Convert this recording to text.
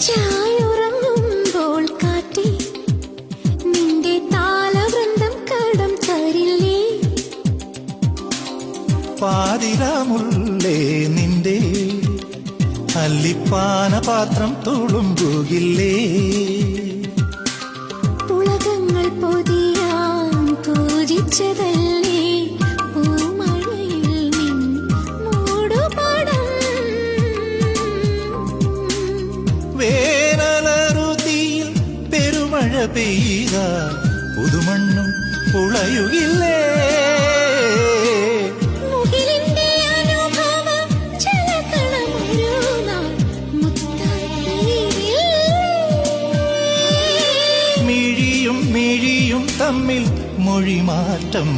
ചായുറങ്ങുമ്പോൾ കാറ്റി നിന്റെ താളവൃന്ദം കടം തരില്ലേ? പാതിരാമുള്ളേ നിന്റെ അല്ലിപ്പാന പാത്രം തുളുമ്പുകില്ലേ? ഉലകങ്ങൾ പൊതിയാൻ പൂജിച്ചതല്ലേ പൂമഴയിൽ നിൻ മൂടുപടം? വേനലറുതിയിൽ പെരുമഴ പെയ്ത പുതുമണ്ണും പുളയുകില്ലേ? മുകിലിന്റെ അനുഭവം ജലകണമൊരു നാൾ മുത്തായി തീരില്ലേ? മിഴിയും മിഴിയും തമ്മിൽ മൊഴിമാറ്റം